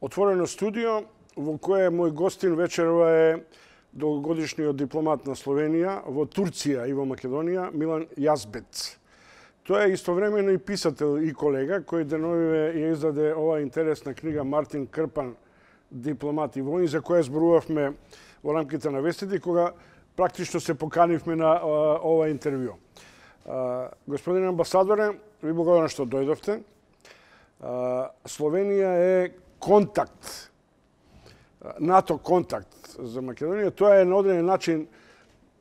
Otvoreno studio во кое мој гостин вечерва е долгогодишниот дипломат на Словенија во Турција и во Македонија Милан Јазбец. Тој е истовремено и писател и колега кој деновиве ја издаде оваа интересна книга Мартин Крпан, дипломат и воин, за која зборувавме во рамките на вестите, кога практично се поканивме на ова интервју. Господин амбасадоре, ви благодарам што дојдовте. Словенија е контакт, НАТО контакт за Македонија. Тоа е на одреден начин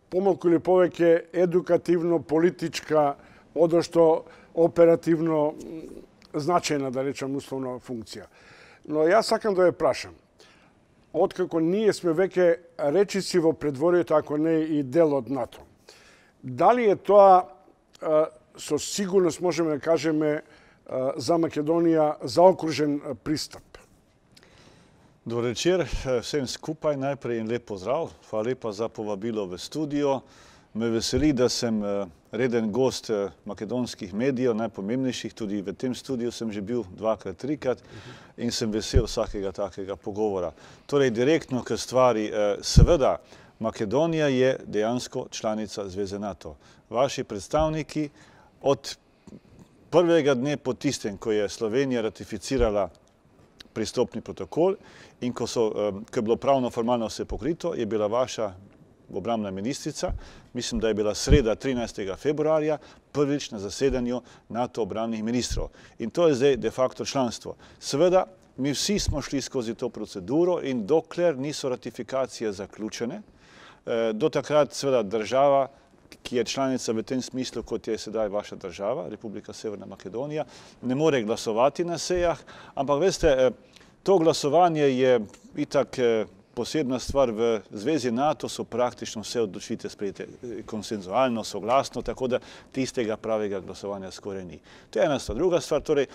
помалку или повеќе едукативно, политичка, одошто оперативно значајна, да речам, условно функција. Но јас сакам да ве прашам, откако ние сме веќе речиси во предворието, ако не и дел од НАТО, дали е тоа со сигурност можеме да кажеме за Македонија заокружен пристап? Dober večer vsem skupaj, najprej in lep pozdrav. Hvala lepa za povabilo v studio. Me veseli, da sem reden gost makedonskih medijev, najpomembnejših, tudi v tem studiu sem že bil dvakrat, trikrat in sem vesel vsakega takega pogovora. Torej, direktno k stvari, seveda, Makedonija je dejansko članica Zveze NATO. Vaši predstavniki od prvega dne po tistem, ko je Slovenija ratificirala pristopni protokol in ko je bilo pravno formalno vse pokrito, je bila vaša obrambna ministrica, mislim, da je bila sreda 13. februarja, prvič na zasedanju NATO obrambnih ministrov. In to je zdaj de facto članstvo. Seveda, mi vsi smo šli skozi to proceduro in dokler niso ratifikacije zaključene, do takrat seveda država, ki je članica v tem smislu, kot je sedaj vaša država, Republika Severna Makedonija, ne more glasovati na sejah, ampak veste, to glasovanje je itak posebna stvar v Zvezi NATO, so praktično vse odločitve sprejete konsenzualno, soglasno, tako da tistega pravega glasovanja skoraj ni. To je ena stvar. Druga stvar, torej,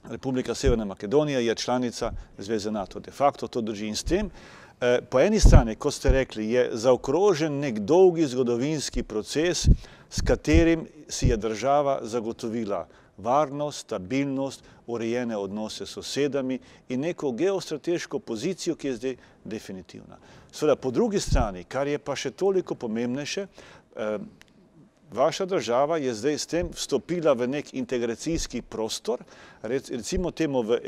Republika Severna Makedonija je članica Zveze NATO. De facto to drži in s tem, po eni strani, kot ste rekli, je zaokrožen nek dolgi zgodovinski proces, s katerim si je država zagotovila varnost, stabilnost, urejene odnose s sosedami in neko geostrateško pozicijo, ki je zdaj definitivna. Seveda, po drugi strani, kar je pa še toliko pomembnejše, vaša država je zdaj s tem vstopila v nek integracijski prostor, recimo temu v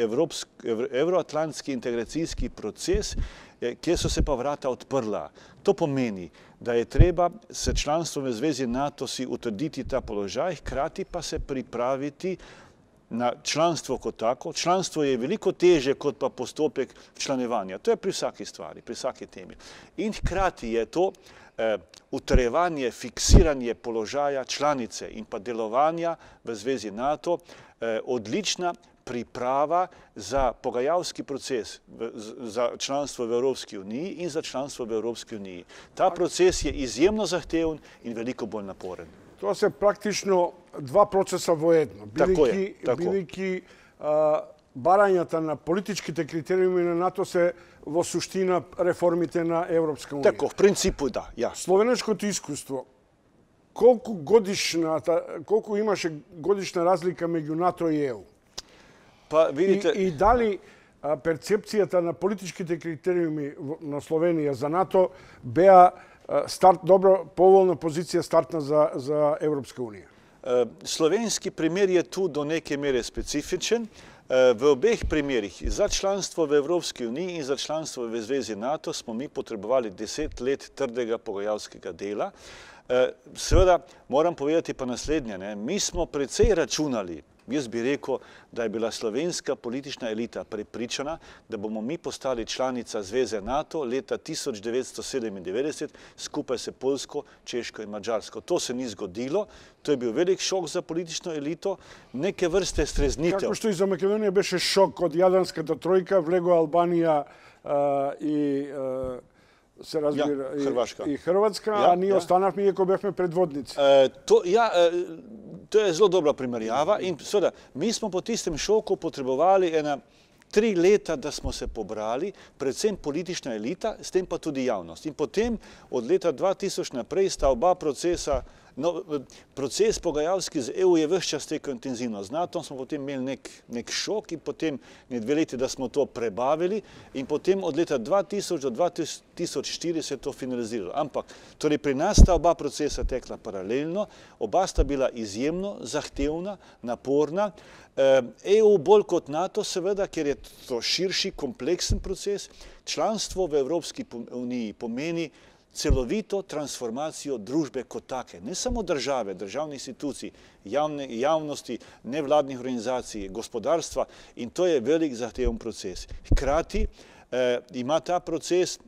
evroatlantski integracijski proces, kjer so se pa vrata odprla. To pomeni, da je treba s članstvom v Zvezi NATO si utrditi ta položaj, hkrati pa se pripraviti na članstvo kot tako. Članstvo je veliko teže kot pa postopek članevanja. To je pri vsaki stvari, pri vsaki temi. In hkrati je to utrjevanje, fiksiranje položaja članice in pa delovanja v Zvezi NATO odlična priprava za pogajalski proces za članstvo v Evropski uniji in za članstvo v Evropski uniji. Ta proces je izjemno zahteven in veliko bolj naporen. Тоа се практично два процеса во едно. Бидејќи барањата на политичките критериуми на НАТО се во суштина реформите на Европска унија. Тако, в принципу да, ја. Словенешкото искуство, колку имаше годишна разлика меѓу НАТО и ЕУ? Па, видите... И дали перцепцијата на политичките критериуми на Словенија за НАТО беа добро, поволна позиција стартна за Европска унија? Slovenski primer je tu do neke mere specifičen. V obeh primerih, za članstvo v Evropski uniji in za članstvo v Zvezi NATO, smo mi potrebovali 10 let trdega pogajalskega dela. Seveda, moram povedati pa naslednje, mi smo precej računali, jaz bi rekel, da je bila slovenska politična elita prepričana, da bomo mi postali članica Zveze NATO leta 1997 skupaj s Poljsko, Češko in Mađarsko. To se ni zgodilo, to je bil velik šok za politično elito, neke vrste streznitev. Како што и за Македонија беше шок од Јадранската тројка, влего Албанија и се разбира и Хрватска, а ние останавме иако бевме предводници. To je zelo dobra primerjava in seveda, mi smo po tistem šoku potrebovali 3 leta, da smo se pobrali, predvsem politična elita, s tem pa tudi javnost. In potem od leta 2000 naprej sta oba procesa No, proces pogajalski z EU je ves čas tekel intenzivno. Z NATO smo potem imeli nek šok in potem 2 leti, da smo to prebavili in potem od leta 2000 do 2004 se je to finaliziralo. Ampak, torej pri nas sta oba procesa tekla paralelno, oba sta bila izjemno zahtevna, naporna. EU bolj kot NATO seveda, ker je to širši, kompleksen proces. Članstvo v Evropski uniji pomeni celovito transformacijo družbe kot take. Ne samo države, državnih institucij, javnosti, nevladnih organizacij, gospodarstva in to je velik zahteven proces. Hkrati ima ta proces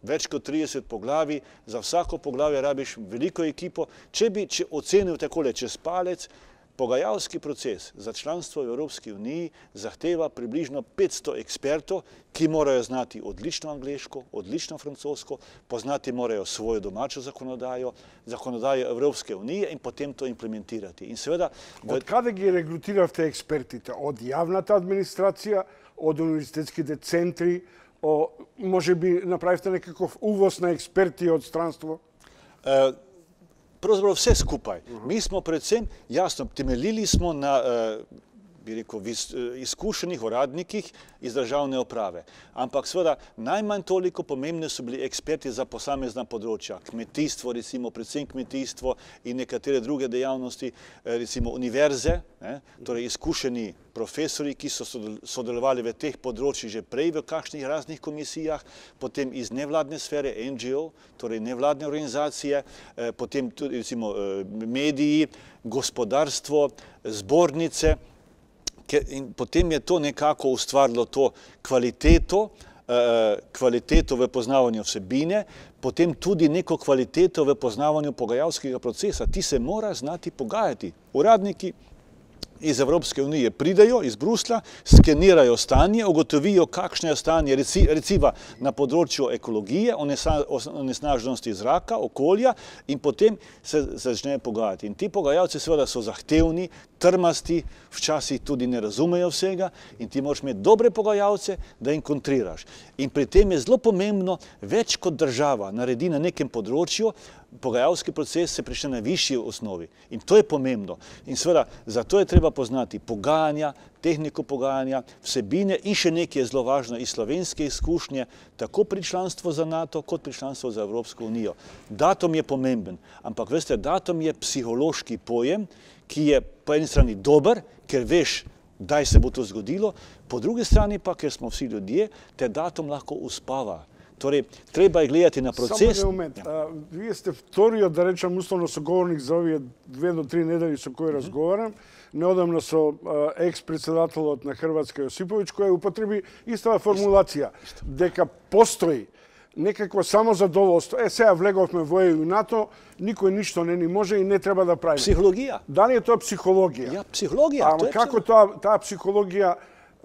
več kot 30 poglavij, za vsako poglavje rabiš veliko ekipo. Če bi ocenil takole čez palec, pogajalski proces za članstvo v Evropski uniji zahteva približno 500 ekspertov, ki morajo znati odlično angleško, odlično francosko, poznati morajo svojo domačo zakonodajo, zakonodajo Evropske unije in potem to implementirati. In seveda, od kada gi regrutirate ekspertite? Od javната administracija, od univerzitetskih centri, može bi napravite nekakav uvoz na eksperti od stranstvo? Pravzaprav vse skupaj. Mi smo predvsem, jasno, temeljili smo na, bi rekel, izkušenih uradnikih iz državne uprave. Ampak seveda najmanj toliko pomembne so bili eksperti za posamezna področja. Kmetijstvo, recimo, predvsem kmetijstvo in nekatere druge dejavnosti, recimo univerze, torej izkušeni profesori, ki so sodelovali v teh področjih že prej v kakšnih raznih komisijah, potem iz nevladne sfere, NGO, torej nevladne organizacije, potem tudi recimo mediji, gospodarstvo, zbornice, in potem je to nekako ustvarilo to kvaliteto v poznavanju vsebine, potem tudi neko kvaliteto v poznavanju pogajalskega procesa. Ti se mora znati pogajati. Uradniki iz Evropske unije pridejo iz Bruslja, skenirajo stanje, ugotovijo, kakšno je stanje recimo na področju ekologije, onesnaženosti zraka, okolja in potem se začnejo pogajati. In ti pogajalci seveda so zahtevni, trmasti, včasih tudi ne razumejo vsega in ti moraš imeti dobre pogajalce, da jim kontriraš. In pri tem je zelo pomembno, več kot država naredi na nekem področju, pogajalski proces se prične na višji osnovi in to je pomembno. In seveda, zato je treba poznati pogajanja, tehniko pogajanja, vsebine in še nekaj je zelo važno iz slovenske izkušnje, tako pri članstvu za NATO, kot pri članstvu za Evropsko unijo. Datum je pomemben, ampak veste, datum je psihološki pojem, ki je po eni strani dober, ker veš, kdaj se bo to zgodilo, po drugi strani pa, ker smo vsi ljudje, te datum lahko uspava. Torej, treba je gledati na proces. Samo moment. Вие сте вториот, да речем, условно соговорник за овие 2 до 3 недели со кои разговарам. Неодамно со екс-председателот на Хрватска Јосиповиќ, кој употреби истава формулација, дека постои некакво самозадоволство. Сега влеговме во ЕУ и НАТО, никој ништо не ни може и не треба да правиме. Психологија. Дали е тоа психологија? Ja, психологија. Ама како таа психологија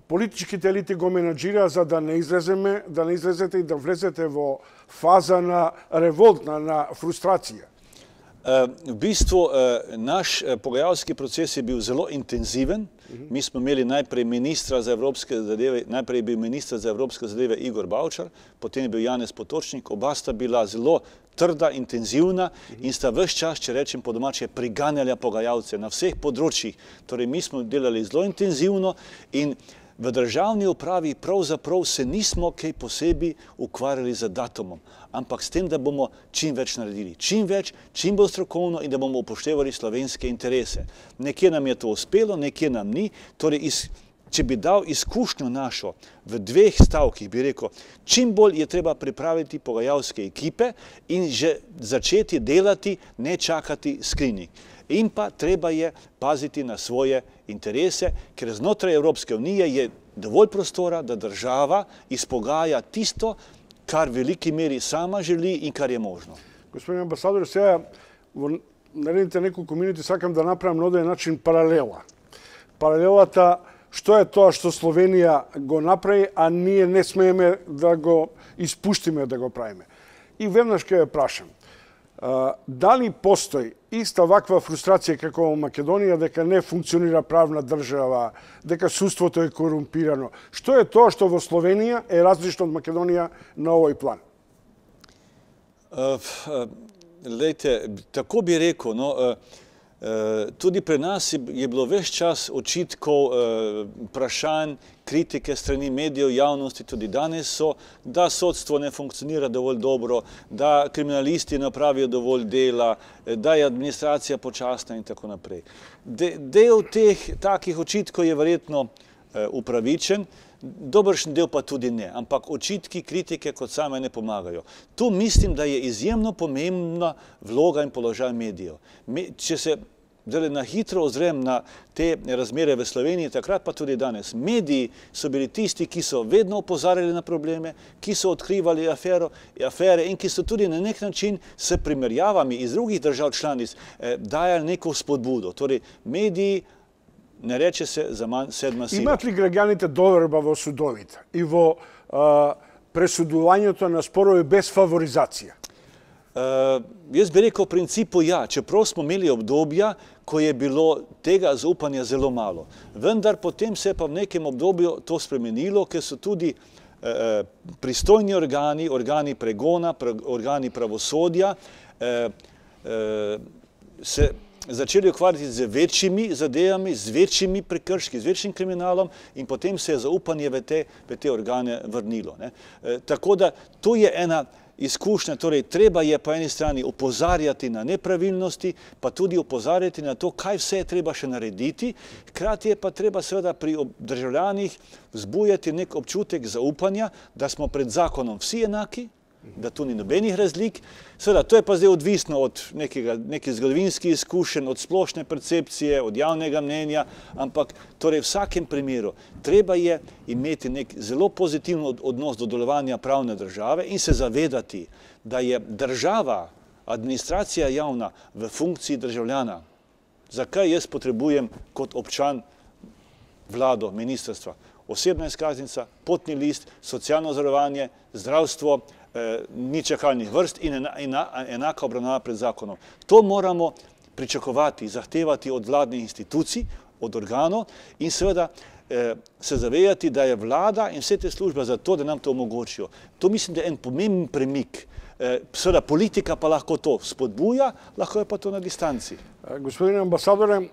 политичките елити го менаџира за да не излезете и да влезете во фаза на револт, на фрустрација? V bistvu naš pogajalski proces je bil zelo intenziven. Mi smo imeli najprej ministra za evropske zadeve, najprej je bil minister za evropske zadeve Igor Bavčar, potem je bil Janez Potočnik, oba sta bila zelo trda, intenzivna in sta ves čas, če rečem po domače, priganjala pogajalce na vseh področjih. Torej, mi smo delali zelo intenzivno in v državni upravi pravzaprav se nismo kaj posebej ukvarjali z datumom, ampak s tem, da bomo čim več naredili. Čim več, čim bolj strokovno in da bomo upoštevali slovenske interese. Nekje nam je to uspelo, nekje nam ni. Torej, če bi dal izkušnjo našo v 2 stavkih, bi rekel, čim bolj je treba pripraviti pogajalske ekipe in že začeti delati, ne čakati screening. In pa treba je paziti na svoje interese, ker znotraj Evropske unije je dovolj prostora, da država izpogaja tisto, kar v veliki meri sama želi in kar je možno. Господин амбасадор, сега во наредните неколку минути сакам да направам на оден начин паралела. Паралелата, што е тоа што Словенија го направи, а ние не смееме да го испуштиме да го правиме. И веднаш ќе ве прашам, дали постои иста ваква фрустрација како во Македонија, дека не функционира правна држава, дека судството е корумпирано? Што е тоа што во Словенија е различно од Македонија на овој план? Lejte, tako bi rekel, no, tudi pri nas je bilo ves čas očitkov, vprašanj, kritike strani medijev, javnosti, tudi danes so, da sodstvo ne funkcionira dovolj dobro, da kriminalisti ne opravijo dovolj dela, da je administracija počasna in tako naprej. Del teh takih očitkov je verjetno upravičen, dobršen del pa tudi ne, ampak očitki, kritike kot same ne pomagajo. Tu mislim, da je izjemno pomembna vloga in položaj medijev. Če se zdaj na hitro ozrem na te razmere v Sloveniji, takrat pa tudi danes. Mediji so bili tisti, ki so vedno opozarjali na probleme, ki so odkrivali afere in ki so tudi na nek način s primerjavami iz drugih držav članic dajali neko spodbudo. Torej, mediji, ne reče se za manj sedma сила. Имат ли граѓаните доверба во судовите и во пресудувањето на спорови без фаворизација? Jaz bi rekel v principu ja, čeprav smo imeli obdobja, ko je bilo tega zaupanja zelo malo. Vendar potem se je pa v nekem obdobju to spremenilo, ker so tudi pristojni organi, organi pregona, organi pravosodja se začeli ukvarjati z večjimi zadevami, z večjimi prekrški, z večjim kriminalom in potem se je zaupanje v te organe vrnilo. Tako da to je ena izkušnja, torej treba je po eni strani opozarjati na nepravilnosti, pa tudi opozarjati na to, kaj vse je treba še narediti, hkrati je pa treba seveda pri državljanih vzbujati nek občutek zaupanja, da smo pred zakonom vsi enaki, da tu ni nobenih razlik. Seveda, to je pa zdaj odvisno od nekih zgodovinskih izkušenj, od splošne percepcije, od javnega mnenja, ampak torej v vsakem primeru treba je imeti nek zelo pozitiven odnos do delovanja pravne države in se zavedati, da je država, administracija javna v funkciji državljana. Zakaj jaz potrebujem kot občan vlado, ministrstva? Osebna izkaznica, potni list, socialno zavarovanje, zdravstvo, ni čakalnih vrst in enaka obravnava pred zakonom. To moramo pričakovati, zahtevati od vladnih institucij, od organov in seveda se zavedati, da je vlada in vse te službe za to, da nam to omogočijo. To mislim, da je en pomemben premik. Seveda politika pa lahko to spodbuja, lahko je pa to na distanci. Господин амбасадоре,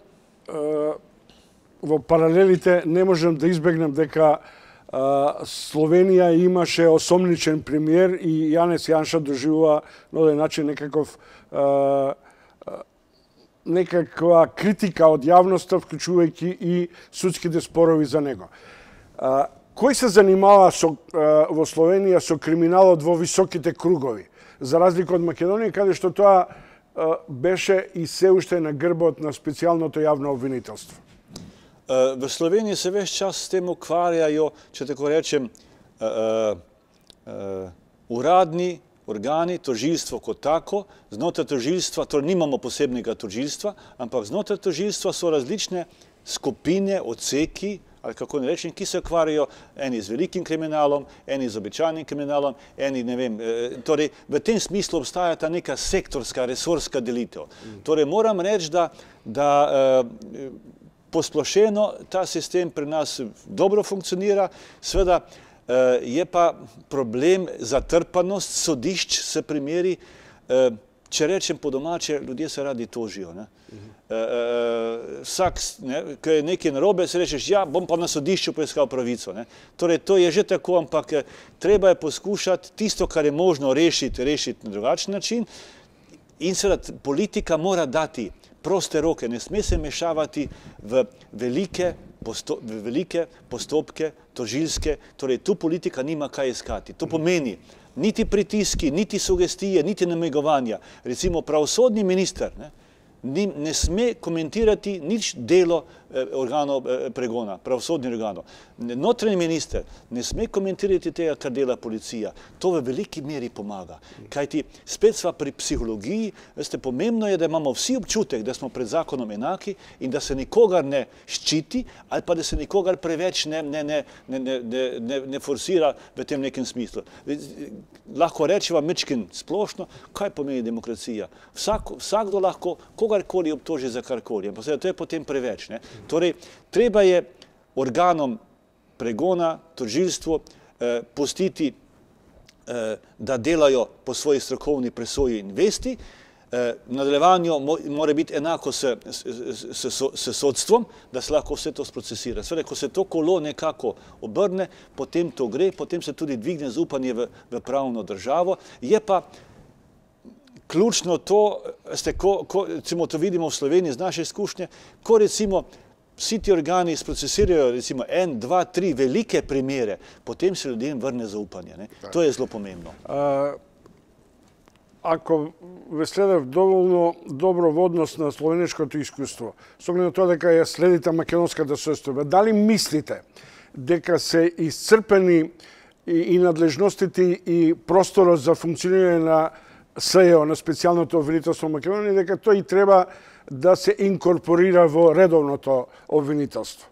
во паралелите не можем да избегнем дека Словенија имаше осомничен премиер и Јанес Јанша доживува на овој начин некаква критика од јавноста, вклучувајќи и судските спорови за него. Кој се занимава во Словенија со криминалот во високите кругови, за разлика од Македонија, каде што тоа беше и се уште на грбот на специјалното јавно обвинителство? V Sloveniji se ves čas s tem ukvarjajo, če tako rečem, uradni organi, tožilstvo kot tako, znotraj tožilstva, torej nimamo posebnega tožilstva, ampak znotraj tožilstva so različne skupine, odseki, ali kako ne rečem, ki se ukvarjajo eni z velikim kriminalom, eni z običajnim kriminalom, eni ne vem, torej v tem smislu obstaja ta neka sektorska, resorska delitev. Torej moram reči, da posplošeno ta sistem pri nas dobro funkcionira, seveda je pa problem zatrpanost sodišč s primeri, če rečem po domače, ljudje se radi tožijo. Vsak, ko je nekaj narobe, se rečeš, ja, bom pa na sodišču poiskal pravico. Torej, to je že tako, ampak treba je poskušati tisto, kar je možno rešiti na drugačen način in seveda politika mora dati proste roke, ne sme se mešavati v velike postopke, tožilske, torej tu politika nima kaj iskati. To pomeni niti pritiski, niti sugestije, niti namigovanja. Recimo pravosodni minister ne sme komentirati nič delo organov pregona, pravosodnih organov. Notranji minister ne sme komentirati tega, kar dela policija. To v veliki meri pomaga. Kajti spet sva pri psihologiji, veste, pomembno je, da imamo vsi občutek, da smo pred zakonom enaki in da se nikogar ne ščiti ali pa da se nikogar preveč ne forsira v tem nekem smislu. Lahko rečeva mečkin splošno, kaj pomeni demokracija. Vsakdo lahko kogarkoli obtoži za karkoli, ampak to je potem preveč. Torej, treba je organom pregona, tožilstvu pustiti, da delajo po svoji strokovni presoji in vesti, nadaljevanju mora biti enako s sodstvom, da se lahko vse to sprocesira. Seveda, ko se to kolo nekako obrne, potem to gre, potem se tudi dvigne zaupanje v pravno državo. Je pa ključno to, recimo to vidimo v Sloveniji z naše izkušnje, ko recimo vsi ti organi sprocesirajo recimo 1, 2, 3 velike primere, potem se ljudem vrne zaupanje. To je zelo pomembno. Ako ви следев доволно добро во однос на словенешкото искуство, со оглед на тоа дека ја следите македонската состојба, дали мислите дека се исцрпени и надлежностите и просторот за функционирање на СЕО, на специјалното обвинителство Македонија, дека тој треба да се инкорпорира во редовното обвинителство?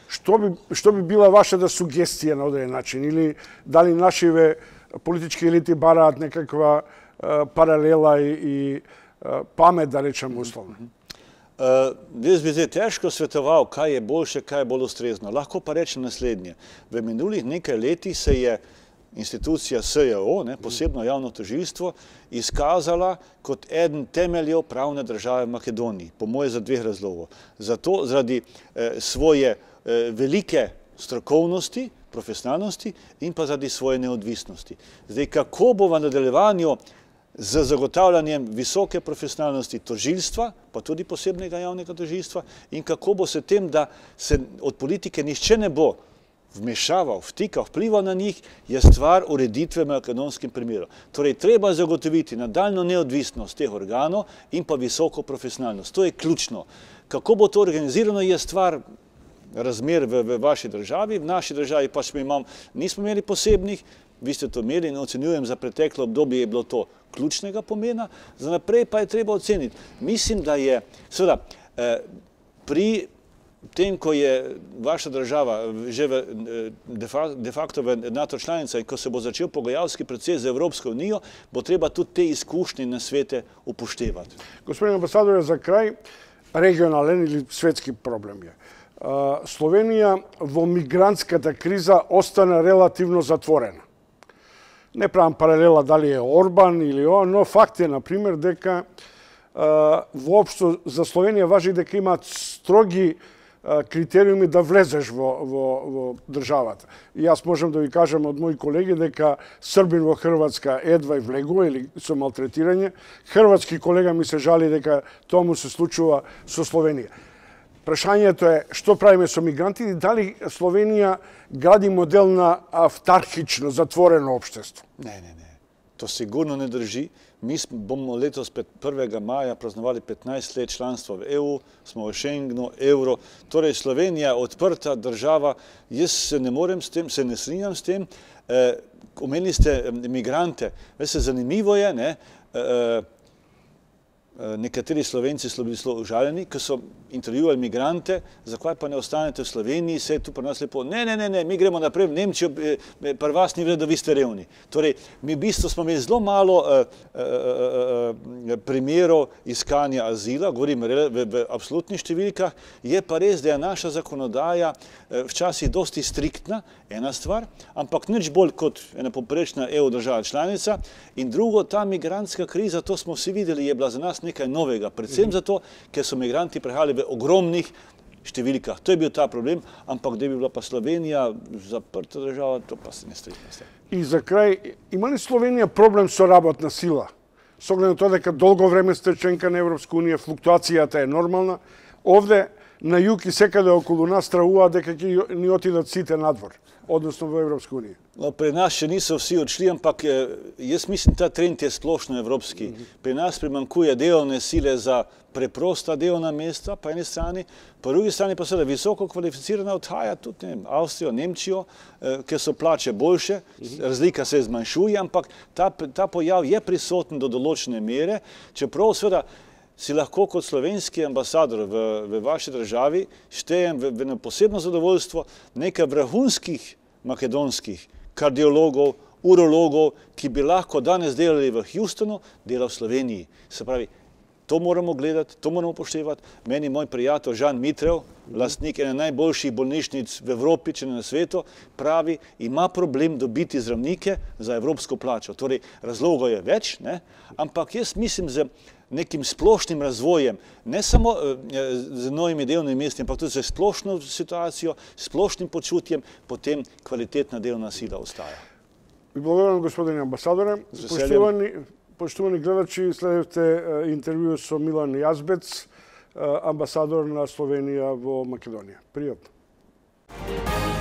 Што би била вашата сугестија на одреден начин? Или дали нашиве политички елити бараат некаква паралела и памет, да речем условно? Jaz bi zdaj težko svetoval, kaj je boljše, kaj je bolj ustrezno. Lahko pa rečem naslednje. V minulih nekaj letih se je institucija SJO, posebno javno tožilstvo, izkazala kot eden temeljev pravne države v Makedoniji. Po moje za 2 razlogov. Zato zaradi svoje velike strokovnosti, profesionalnosti in pa zaradi svoje neodvisnosti. Zdaj, kako bo v nadaljevanju z zagotavljanjem visoke profesionalnosti tožilstva, pa tudi posebnega javnega tožilstva, in kako bo se tem, da se od politike nihče ne bo vmešaval, vtikal, vplival na njih, je stvar ureditve v makedonskem primeru. Torej, treba zagotoviti nadaljnjo neodvisnost teh organov in pa visoko profesionalnost. To je ključno. Kako bo to organizirano, je stvar razmer v vaši državi. V naši državi pač nismo imeli posebnih, vi ste to imeli in ocenjujem za preteklo obdobje je bilo to ključnega pomena, za naprej pa je treba oceniti. Mislim, da je, seveda, pri tem, ko je vaša država že de facto v NATO članica in ko se bo začel pogajalski proces z Evropsko unijo, bo treba tudi te izkušnje na svete upoštevati. Gospodin ambasador, za kraj, regionalen ili svetski problem je. Slovenija во мигрантската криза остана релативно затворена. Не правам паралела дали е Орбан или он, но факт е, например, дека воопшто за Словенија важи дека имаат строги критериуми да влезеш во државата. И јас можам да ви кажам од мои колеги дека Србин во Хрватска едва и влегува или со малтретирање. Хрватски колега ми се жали дека тоа му се случува со Словенија. Прашањето е што правиме со мигранти и дали Словенија гради модел на автархично, затворено општество? Не. To sigurno ne drži. Mi bomo letos 1. maja praznovali 15 let članstva v EU, smo v Schengenu, evro. Torej, Slovenija odprta država. Jaz se ne morem s tem, se ne strinjam s tem. Omenili ste migrante. Veste, zanimivo je, ne? Nekateri Slovenci so bili zelo užaljeni, ko so intervjuvali migrante, zakaj pa ne ostanete v Sloveniji, se je tu pri nas lepo. Ne, mi gremo naprej v Nemčijo, pri vas ni vredno, vi ste revni. Torej, mi v bistvu smo imeli zelo malo primerov iskanja azila, govorim v absolutnih številkah, je pa res, da je naša zakonodaja včasih dosti striktna, ena stvar, ampak nič bolj kot ena poprečna EU država članica. In drugo, ta migrantska kriza, to smo vsi videli, je bila za nas nekaj novega, predvsem zato, ker so migranti prihajali v ogromnih številkah. To je bil ta problem, ampak da bi bila pa Slovenija zaprta država, to pa se ne strinjam. И за крај, има ли Словенија проблем со работна сила? Со оглед на тоа дека долго време сте членка на Европска унија, флуктуацијата е нормална. Овде на југ и секаде околу нас стравуваат дека ќе ни отидат сите надвор, односно во Европска унија. Pri nas še niso vsi odšli, ampak jaz mislim, ta trend je splošno evropski. Pri nas primanjkuje delovne sile za preprosta delovna mesta, po eni strani, po drugi strani pa seveda visoko kvalificirana odhaja tudi Avstrijo, Nemčijo, ker so plače boljše, razlika se zmanjšuje, ampak ta pojav je prisoten do določene mere, čeprav seveda si lahko kot slovenski ambasador v vaši državi štejem v posebno zadovoljstvo nekaj vrhunskih makedonskih kardiologov, urologov, ki bi lahko danes delali v Houstonu, dela v Sloveniji. Se pravi, to moramo gledati, to moramo upoštevati. Meni moj prijatelj Žan Mitrev, lastnik ene najboljših bolnišnic v Evropi, če ne na svetu, pravi, ima problem dobiti zdravnike za evropsko plačo. Torej, razlogov je več, ampak jaz mislim, z nekim splošnim razvojem, ne samo z novimi delovnimi mesti, ampak tudi z splošno situacijo, splošnim počutjem, potem kvalitetna delovna sila ostaja. Благодарам, господине амбасадоре. Poštovani gledači, sledite intervju со Милан Јазбец, амбасадор на Словенија во Македонија. Пријатно.